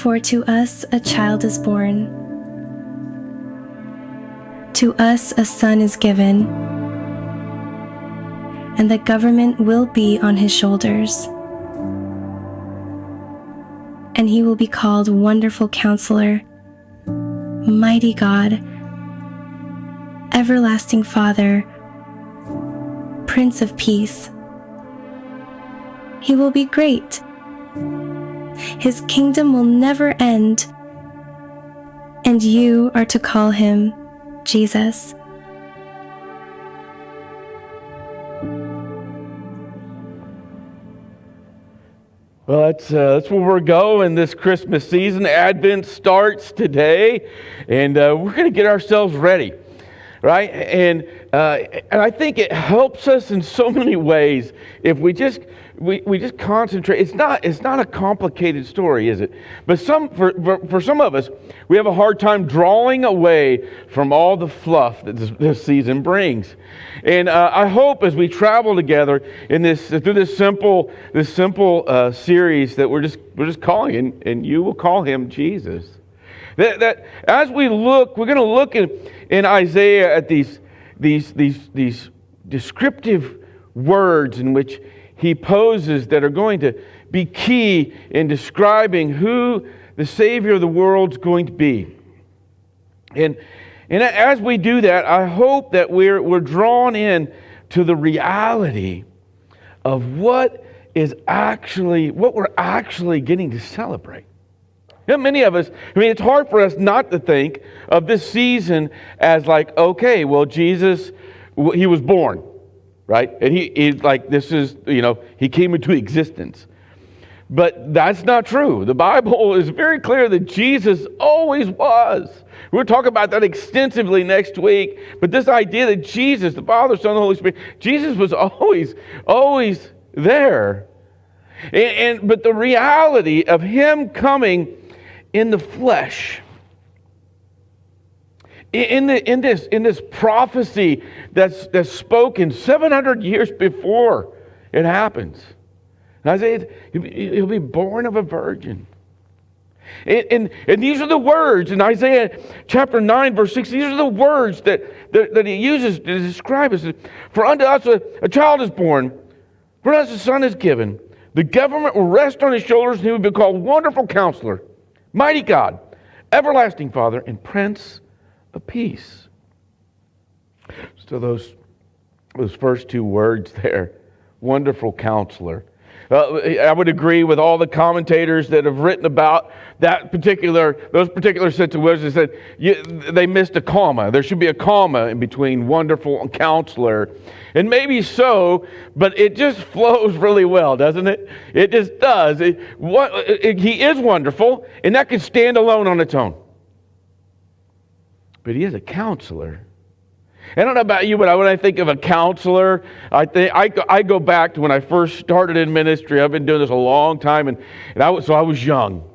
For to us a child is born, to us a son is given, and the government will be on his shoulders. And he will be called Wonderful Counselor, Mighty God, Everlasting Father, Prince of Peace. He will be great. His kingdom will never end, and you are to call him Jesus. Well, that's where we're going this Christmas season. Advent starts today, and we're going to get ourselves ready, right? And I think it helps us in so many ways if we just concentrate. It's not a complicated story, is it? But for some of us, we have a hard time drawing away from all the fluff that this season brings. And I hope as we travel together through this simple series that we're just calling, and you will call him Jesus. That as we look, we're going to look in Isaiah at these descriptive words in which he poses that are going to be key in describing who the Savior of the world's going to be. And as we do that, I hope that we're drawn in to the reality of what we're actually getting to celebrate. You know, many of us, it's hard for us not to think of this season as like, okay, well, Jesus, he was born, right? And he came into existence. But that's not true. The Bible is very clear that Jesus always was. We'll talk about that extensively next week. But this idea that Jesus, the Father, Son, and the Holy Spirit, Jesus was always there. But the reality of him coming in the flesh, in this prophecy that's spoken 700 years before it happens. And Isaiah, he'll be born of a virgin. And these are the words in Isaiah chapter 9, verse 6. These are the words that he uses to describe us. For unto us a child is born, for us a son is given. The government will rest on his shoulders, and he will be called Wonderful Counselor, Mighty God, Everlasting Father, and Prince of Peace. So those first two words there, Wonderful Counselor. I would agree with all the commentators that have written about those particular sets of words. They said they missed a comma. There should be a comma in between wonderful and counselor. And maybe so, but it just flows really well, doesn't it? It just does. He is wonderful, and that can stand alone on its own. But he is a counselor. I don't know about you, but when I think of a counselor, I go back to when I first started in ministry. I've been doing this a long time, and I was young.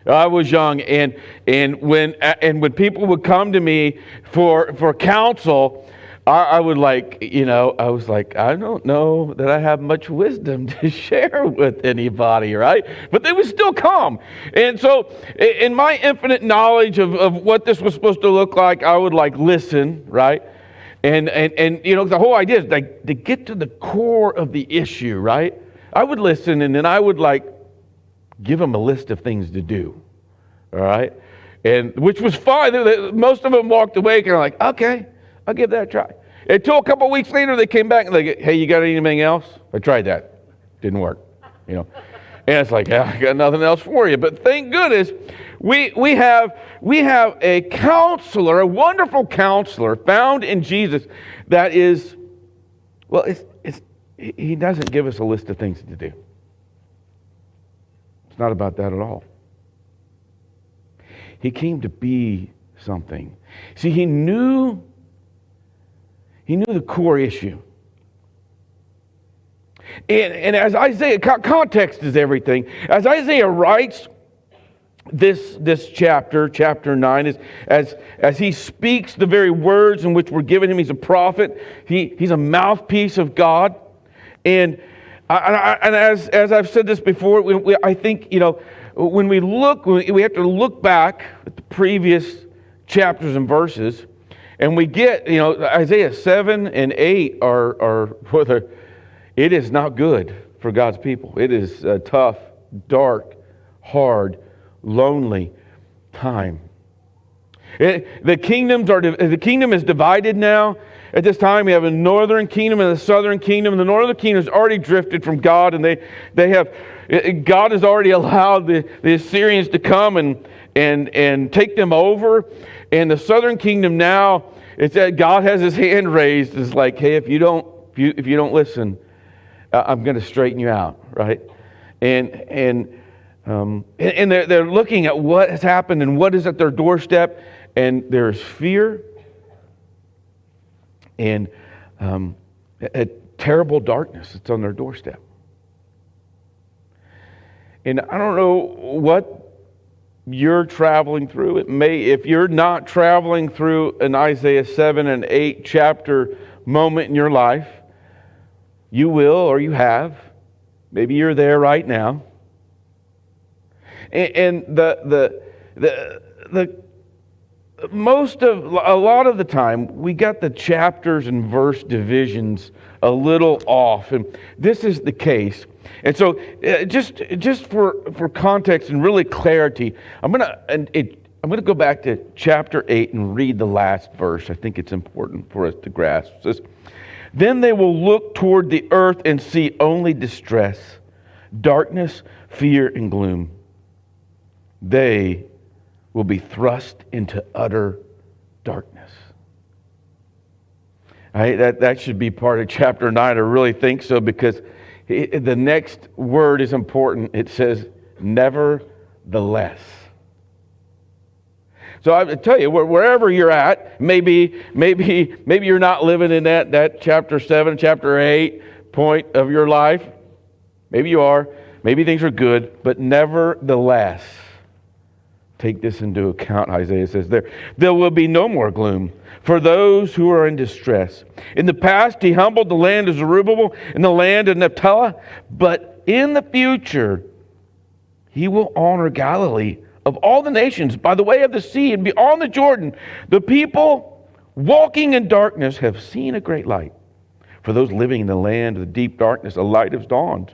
I was young, and when people would come to me for counsel, I was like, I don't know that I have much wisdom to share with anybody, right? But they would still come. And so in my infinite knowledge of what this was supposed to look like, I would listen, right? And the whole idea is to get to the core of the issue, right? I would listen, and then I would give them a list of things to do, all right? And which was fine. Most of them walked away kind of like, okay, I'll give that a try. Until a couple of weeks later, they came back and hey, you got anything else? I tried that. Didn't work, And it's like, I got nothing else for you. But thank goodness, we have a counselor, a wonderful counselor found in Jesus that is, he doesn't give us a list of things to do. It's not about that at all. He came to be something. See, he knew the core issue. And as Isaiah, context is everything. As Isaiah writes this chapter 9, as he speaks the very words in which were given him, he's a prophet. He's a mouthpiece of God. And And as I've said this before, I think, when we have to look back at the previous chapters and verses, and we get, Isaiah 7 and 8 are it is not good for God's people. It is a tough, dark, hard, lonely time. The kingdom is divided now. At this time, we have a northern kingdom and a southern kingdom. The northern kingdom has already drifted from God, and God has already allowed the Assyrians to come and take them over. And the southern kingdom now, it's that God has His hand raised. It's like, hey, if you don't listen, I'm going to straighten you out, right? And they're looking at what has happened and what is at their doorstep, and there's fear and a terrible darkness that's on their doorstep. And I don't know what you're traveling through. If you're not traveling through an Isaiah 7 and 8 chapter moment in your life, you will, or you have. Maybe you're there right now. And a lot of the time, we got the chapters and verse divisions a little off, and this is the case. And so, just for context and really clarity, I'm gonna go back to chapter 8 and read the last verse. I think it's important for us to grasp. It says, "Then they will look toward the earth and see only distress, darkness, fear, and gloom. They will be thrust into utter darkness." That should be part of chapter 9. I really think so, because the next word is important. It says, nevertheless. So I tell you, wherever you're at, maybe you're not living in that chapter 7, chapter 8 point of your life. Maybe you are. Maybe things are good, but nevertheless, take this into account. Isaiah says there will be no more gloom for those who are in distress. In the past, He humbled the land of Zerubbabel and the land of Naphtali, but in the future, He will honor Galilee of all the nations by the way of the sea and beyond the Jordan. The people walking in darkness have seen a great light. For those living in the land of the deep darkness, a light has dawned.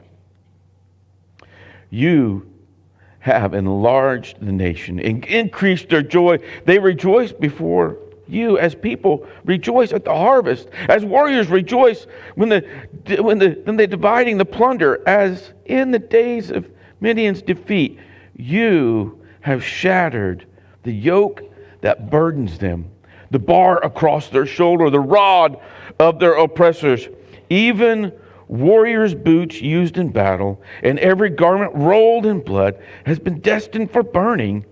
You have enlarged the nation and increased their joy. They rejoice before you as people rejoice at the harvest, as warriors rejoice when they're dividing the plunder, as in the days of Midian's defeat. You have shattered the yoke that burdens them, the bar across their shoulder, the rod of their oppressors. Even warriors' boots used in battle, and every garment rolled in blood has been destined for burning,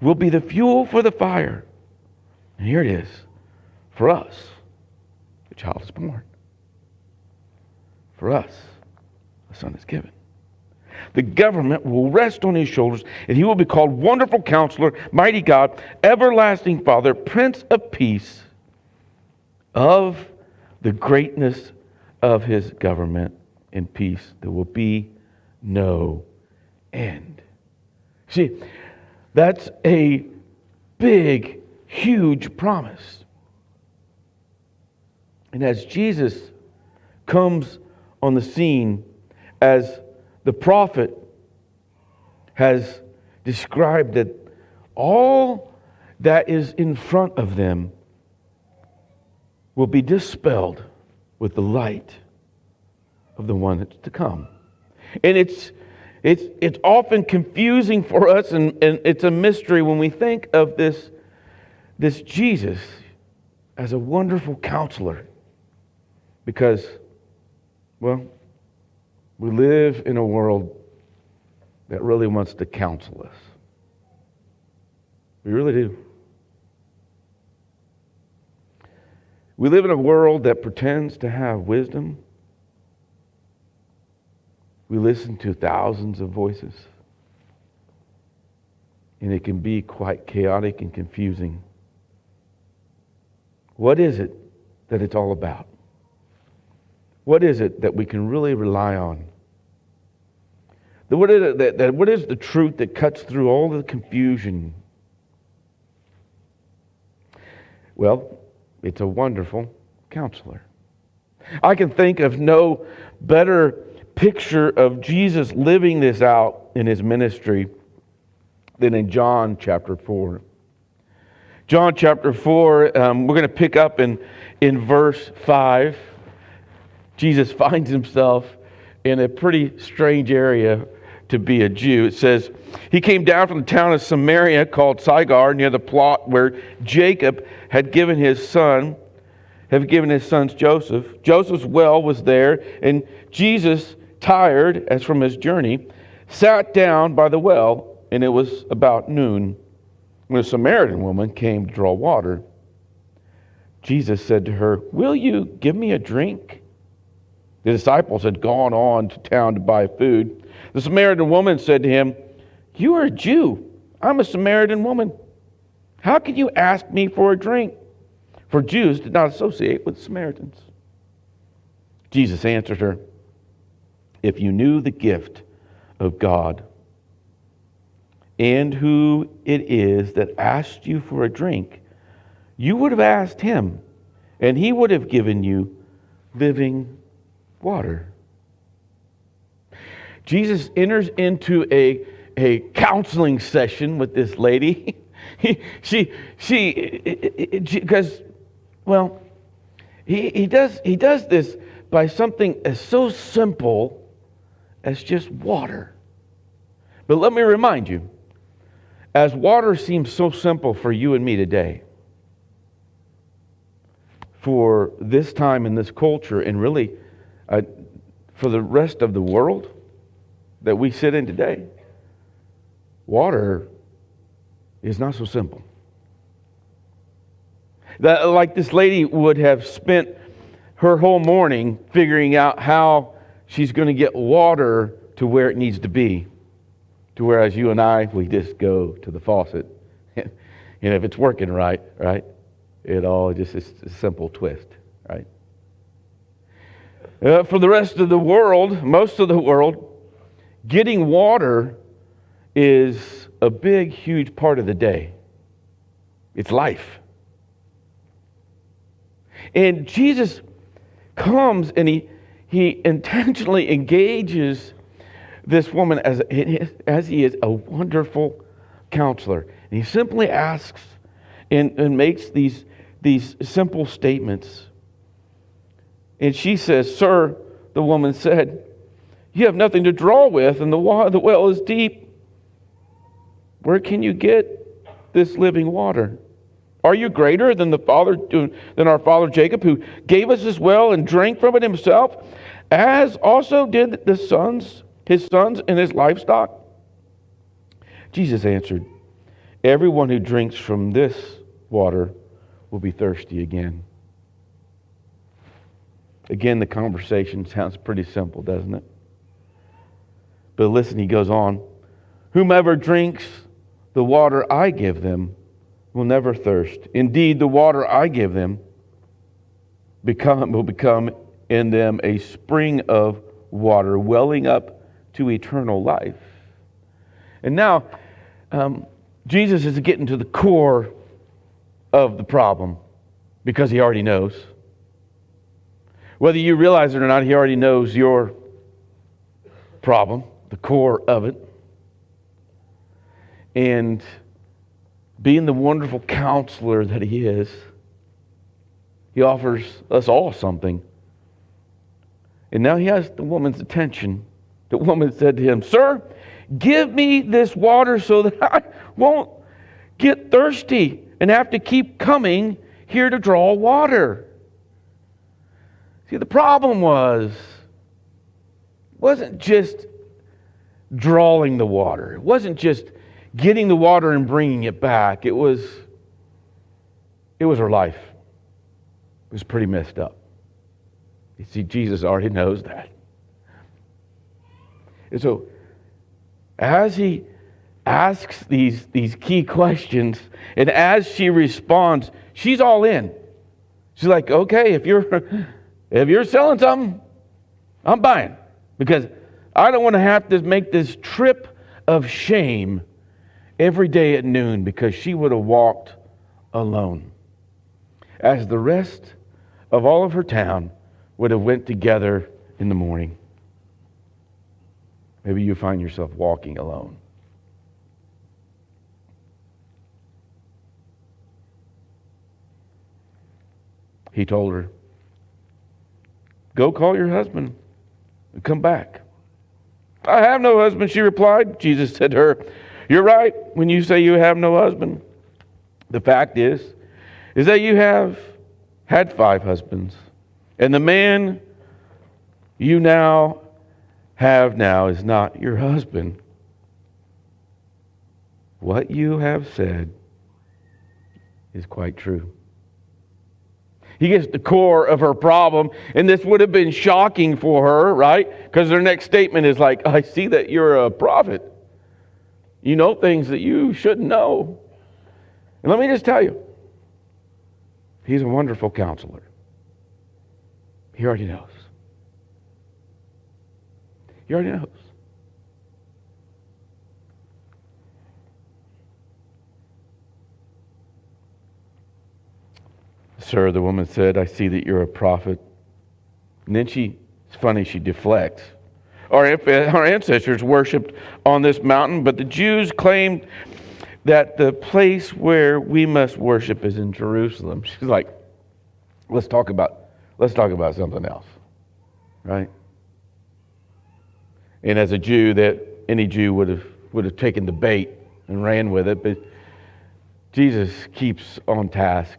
will be the fuel for the fire. And here it is. For us, a child is born. For us, a son is given. The government will rest on His shoulders, and He will be called Wonderful Counselor, Mighty God, Everlasting Father, Prince of Peace. Of the greatness of His government and peace, there will be no end. See, that's a big, huge promise. And as Jesus comes on the scene, as the prophet has described, that all that is in front of them will be dispelled with the light of the one that's to come. And it's often confusing for us, and it's a mystery when we think of this Jesus as a wonderful counselor. Because, well, we live in a world that really wants to counsel us. We really do. We live in a world that pretends to have wisdom. We listen to thousands of voices, and it can be quite chaotic and confusing. What is it that it's all about? What is it that we can really rely on? What is the truth that cuts through all the confusion? Well, it's a wonderful counselor. I can think of no better picture of Jesus living this out in his ministry than in John chapter 4. John chapter 4, we're going to pick up in verse 5. Jesus finds himself in a pretty strange area to be a Jew. It says, he came down from the town of Samaria called Sychar, near the plot where Jacob had given his sons Joseph. Joseph's well was there, and Jesus, tired as from his journey, sat down by the well, and it was about noon, when a Samaritan woman came to draw water. Jesus said to her, "Will you give me a drink?" The disciples had gone on to town to buy food. The Samaritan woman said to him, "You are a Jew. I'm a Samaritan woman. How can you ask me for a drink?" For Jews did not associate with Samaritans. Jesus answered her, "If you knew the gift of God and who it is that asked you for a drink, you would have asked him, and he would have given you living water." Jesus enters into a counseling session with this lady. He does this by something as so simple as just water. But let me remind you, as water seems so simple for you and me today, for this time in this culture, and really for the rest of the world that we sit in today, water is not so simple. Like this lady would have spent her whole morning figuring out how she's going to get water to where it needs to be. To whereas you and I, we just go to the faucet. And if it's working right, it all just is a simple twist, right? For the rest of the world, most of the world, getting water is a big, huge part of the day. It's life. And Jesus comes and he intentionally engages this woman as he is a wonderful counselor. And he simply asks and makes these simple statements. And she says, "Sir," the woman said, "you have nothing to draw with, and the well is deep. Where can you get this living water? Are you greater than our father Jacob, who gave us this well and drank from it himself, as also did his sons and his livestock?" Jesus answered, "Everyone who drinks from this water will be thirsty again." Again, the conversation sounds pretty simple, doesn't it? But listen, he goes on, "Whomever drinks the water I give them will never thirst. Indeed, the water I give them will become in them a spring of water welling up to eternal life." And now, Jesus is getting to the core of the problem because he already knows. Whether you realize it or not, he already knows your problem, the core of it. And being the wonderful counselor that he is, he offers us all something. And now he has the woman's attention. The woman said to him, "Sir, give me this water so that I won't get thirsty and have to keep coming here to draw water." See, the problem wasn't just drawing the water. It wasn't just getting the water and bringing it back. It was her life. It was pretty messed up. You see, Jesus already knows that. And so, as he asks these key questions, and as she responds, she's all in. She's like, "Okay, if you're selling something, I'm buying. Because I don't want to have to make this trip of shame every day at noon, because she would have walked alone, as the rest of all of her town would have went together in the morning. Maybe you find yourself walking alone. He told her, "Go call your husband and come back." "I have no husband," she replied. Jesus said to her, "You're right when you say you have no husband. The fact is that you have had 5 husbands, and the man you have now is not your husband. What you have said is quite true." He gets the core of her problem, and this would have been shocking for her, right? Because her next statement is like, "I see that you're a prophet. You know things that you shouldn't know." And let me just tell you, He's a wonderful counselor. He already knows. He already knows. "Sir," the woman said, "I see that you're a prophet." And then it's funny, she deflects. Our ancestors worshipped on this mountain, but the Jews claimed that the place where we must worship is in Jerusalem. She's like, let's talk about something else, right? And as a Jew, that any Jew would have taken the bait and ran with it, but Jesus keeps on task.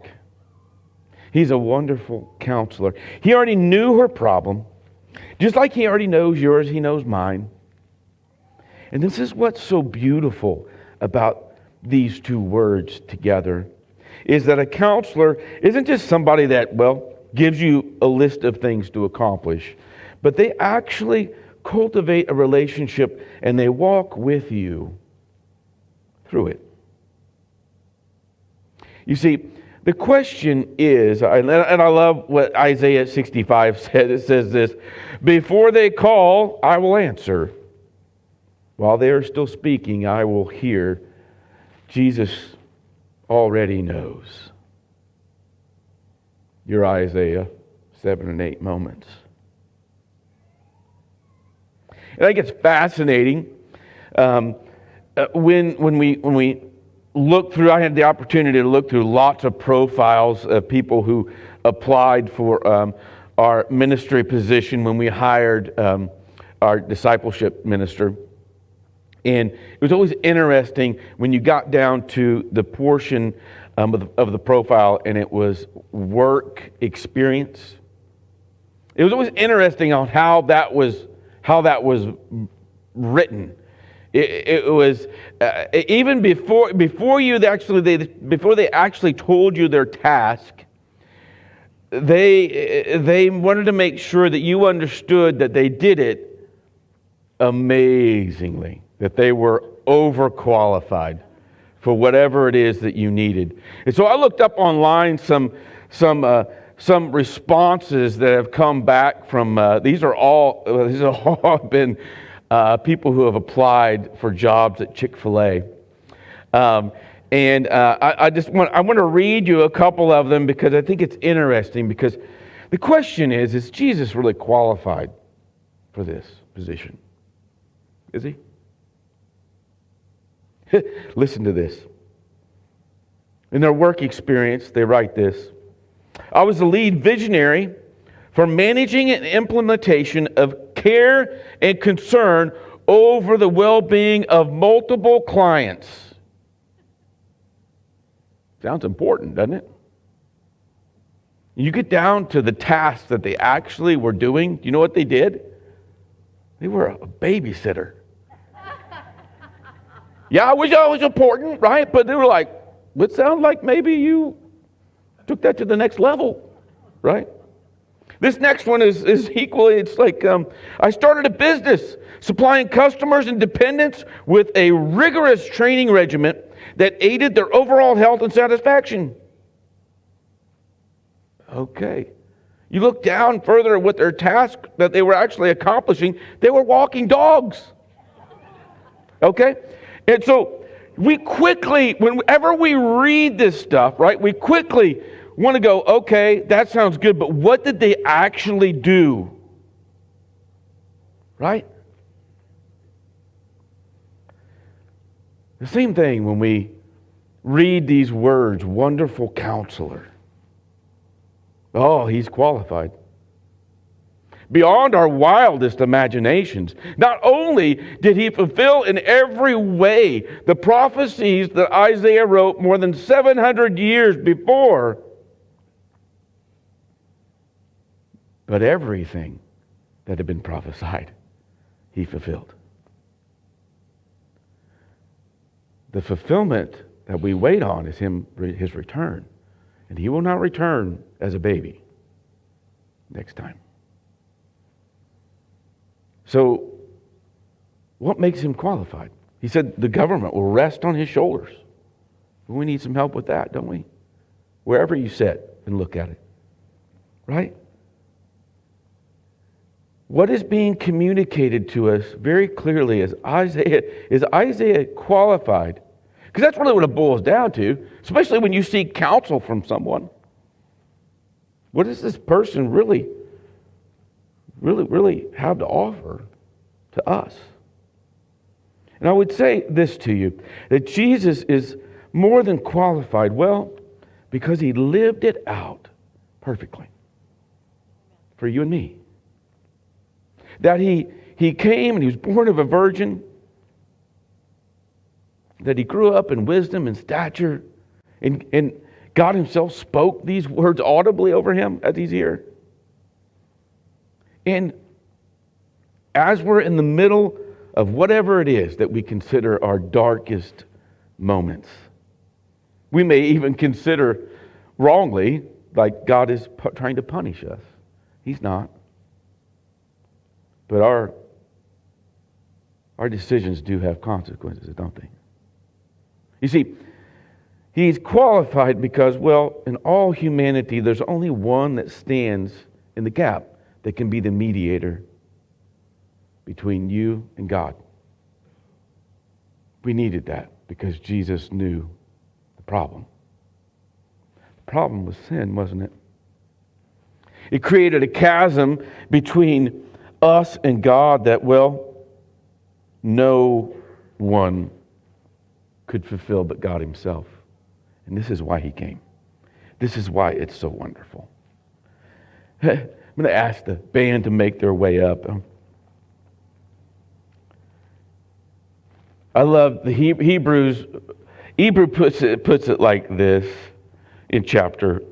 He's a wonderful counselor. He already knew her problem, just like He already knows yours. He knows mine. And this is what's so beautiful about these two words together, is that a counselor isn't just somebody that, gives you a list of things to accomplish, but they actually cultivate a relationship and they walk with you through it. You see, the question is, and I love what Isaiah 65 said. It says this: "Before they call, I will answer. While they are still speaking, I will hear." Jesus already knows your Isaiah 7 and 8 moments. And I think it's fascinating when we look through. I had the opportunity to look through lots of profiles of people who applied for our ministry position when we hired our discipleship minister. And it was always interesting when you got down to the portion of the profile and it was work experience. It was always interesting on how that was written. It was even before they actually told you their task. They wanted to make sure that you understood that they did it amazingly, that they were overqualified for whatever it is that you needed. And so I looked up online some responses that have come back from. These have all been people who have applied for jobs at Chick-fil-A. I want to read you a couple of them because I think it's interesting. Because the question is Jesus really qualified for this position? Is He? Listen to this. In their work experience, they write this: "I was the lead visionary for managing and implementation of care and concern over the well-being of multiple clients." Sounds important, doesn't it? You get down to the tasks that they actually were doing. Do you know what they did? They were a babysitter. Yeah, I wish I was important, right? But they were like, it sounds like maybe you took that to the next level, right? This next one is equally, it's like, "I started a business supplying customers and dependents with a rigorous training regimen that aided their overall health and satisfaction." Okay. You look down further at what their task that they were actually accomplishing, they were walking dogs. Okay? And so we quickly, whenever we read this stuff, right, we quickly want to go, okay, that sounds good, but what did they actually do? Right? The same thing when we read these words, wonderful counselor. Oh, he's qualified. Beyond our wildest imaginations. Not only did he fulfill in every way the prophecies that Isaiah wrote more than 700 years before, but everything that had been prophesied, he fulfilled. The fulfillment that we wait on is his return. And he will not return as a baby next time. So, what makes him qualified? He said the government will rest on his shoulders. We need some help with that, don't we? Wherever you sit and look at it. Right? What is being communicated to us very clearly is Isaiah qualified? Because that's really what it boils down to, especially when you seek counsel from someone. What does this person really have to offer to us? And I would say this to you, that Jesus is more than qualified, well, because he lived it out perfectly for you and me. That he came and he was born of a virgin, that he grew up in wisdom and stature, and God himself spoke these words audibly over him as he's here. And as we're in the middle of whatever it is that we consider our darkest moments, we may even consider wrongly like God is trying to punish us. He's not. But our decisions do have consequences, don't they? You see, he's qualified because, well, in all humanity, there's only one that stands in the gap that can be the mediator between you and God. We needed that because Jesus knew the problem. The problem was sin, wasn't it? It created a chasm between us and God that, well, no one could fulfill but God himself. And this is why he came. This is why it's so wonderful. I'm going to ask the band to make their way up. I love the Hebrew puts it like this in chapter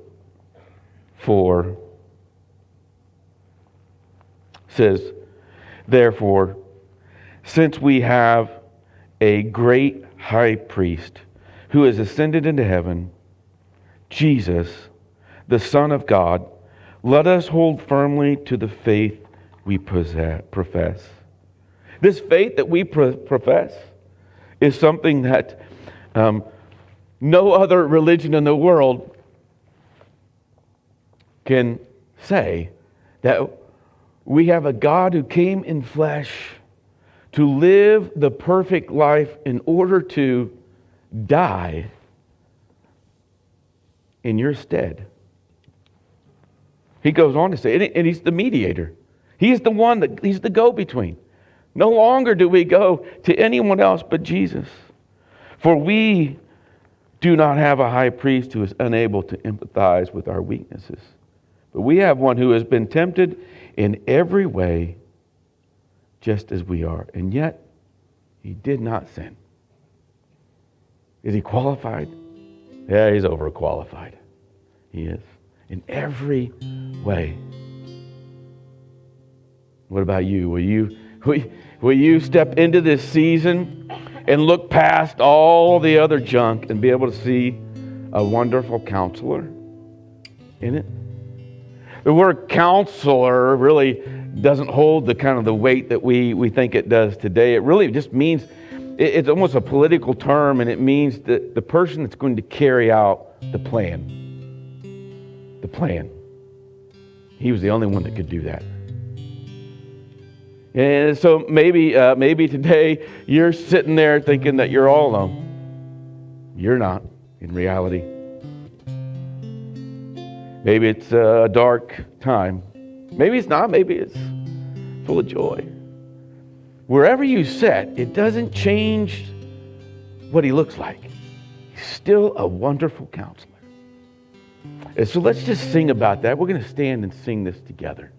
4. It says, therefore, since we have a great high priest who has ascended into heaven, Jesus, the Son of God, let us hold firmly to the faith we profess. This faith that we profess is something that no other religion in the world can say, that we have a God who came in flesh to live the perfect life in order to die in your stead. He goes on to say, and he's the mediator. He's the one he's the go-between. No longer do we go to anyone else but Jesus. For we do not have a high priest who is unable to empathize with our weaknesses. But we have one who has been tempted in every way, just as we are. And yet, he did not sin. Is he qualified? Yeah, he's overqualified. He is. In every way. What about you? Will you step into this season and look past all the other junk and be able to see a wonderful counselor in it? The word counselor really doesn't hold the kind of the weight that we think it does today. It really just means, it's almost a political term, and it means that the person that's going to carry out the plan. The plan. He was the only one that could do that. And so maybe today you're sitting there thinking that you're all alone. You're not, in reality. Maybe it's a dark time. Maybe it's not. Maybe it's full of joy. Wherever you sit, it doesn't change what he looks like. He's still a wonderful counselor. And so let's just sing about that. We're going to stand and sing this together.